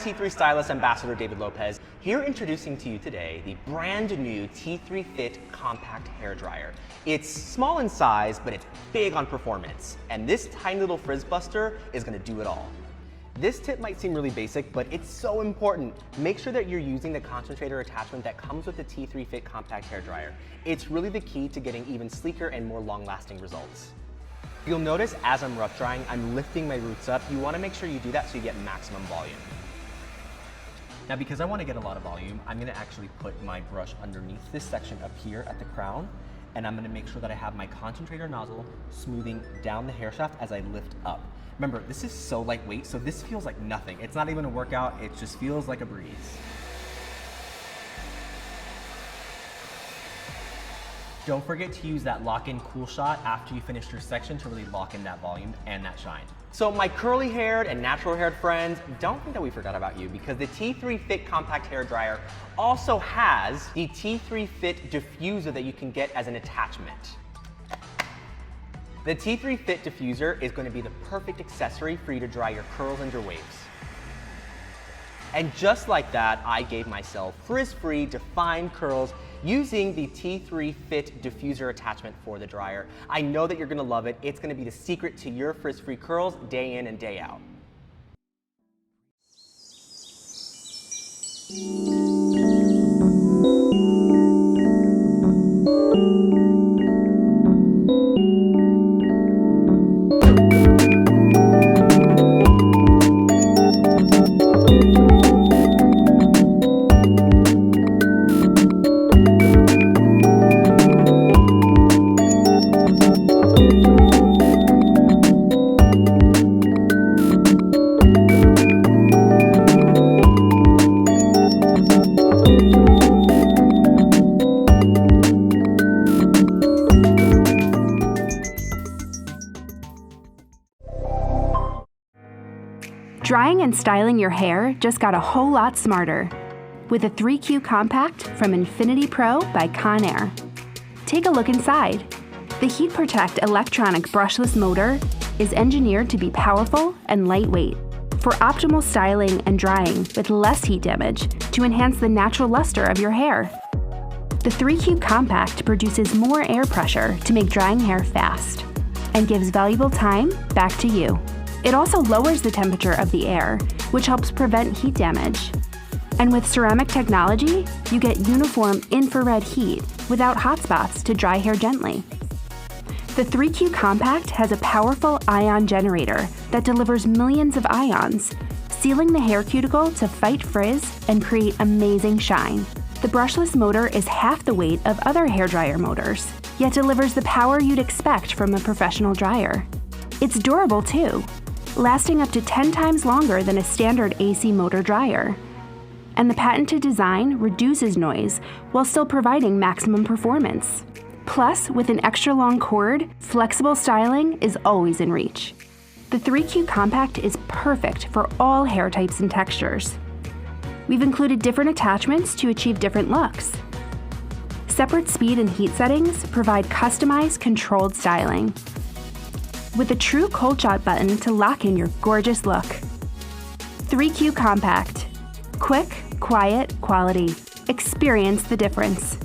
T3 stylist ambassador David Lopez, here introducing to you today the brand new T3 Fit compact hair dryer. It's small in size, but it's big on performance. And this tiny little frizz buster is gonna do it all. This tip might seem really basic, but it's so important. Make sure that you're using the concentrator attachment that comes with the T3 Fit compact hair dryer. It's really the key to getting even sleeker and more long-lasting results. You'll notice as I'm rough drying, I'm lifting my roots up. You wanna make sure you do that so you get maximum volume. Now, because I wanna get a lot of volume, I'm gonna actually put my brush underneath this section up here at the crown, and I'm gonna make sure that I have my concentrator nozzle smoothing down the hair shaft as I lift up. Remember, this is so lightweight, so this feels like nothing. It's not even a workout, it just feels like a breeze. Don't forget to use that lock-in cool shot after you finish your section to really lock in that volume and that shine. So my curly-haired and natural-haired friends, don't think that we forgot about you, because the T3 Fit compact hair dryer also has the T3 Fit diffuser that you can get as an attachment. The T3 Fit diffuser is going to be the perfect accessory for you to dry your curls and your waves. And just like that, I gave myself frizz-free defined curls using the T3 Fit diffuser attachment for the dryer. I know that you're gonna love it. It's gonna be the secret to your frizz-free curls day in and day out. Drying and styling your hair just got a whole lot smarter with a 3Q Compact from Infinity Pro by Conair. Take a look inside. The Heat Protect electronic brushless motor is engineered to be powerful and lightweight for optimal styling and drying with less heat damage to enhance the natural luster of your hair. The 3Q Compact produces more air pressure to make drying hair fast and gives valuable time back to you. It also lowers the temperature of the air, which helps prevent heat damage. And with ceramic technology, you get uniform infrared heat without hot spots to dry hair gently. The 3Q Compact has a powerful ion generator that delivers millions of ions, sealing the hair cuticle to fight frizz and create amazing shine. The brushless motor is half the weight of other hairdryer motors, yet delivers the power you'd expect from a professional dryer. It's durable too, lasting up to 10 times longer than a standard AC motor dryer. And the patented design reduces noise while still providing maximum performance. Plus, with an extra long cord, flexible styling is always in reach. The 3Q Compact is perfect for all hair types and textures. We've included different attachments to achieve different looks. Separate speed and heat settings provide customized, controlled styling, with a true cold shot button to lock in your gorgeous look. 3Q Compact. Quick, quiet, quality. Experience the difference.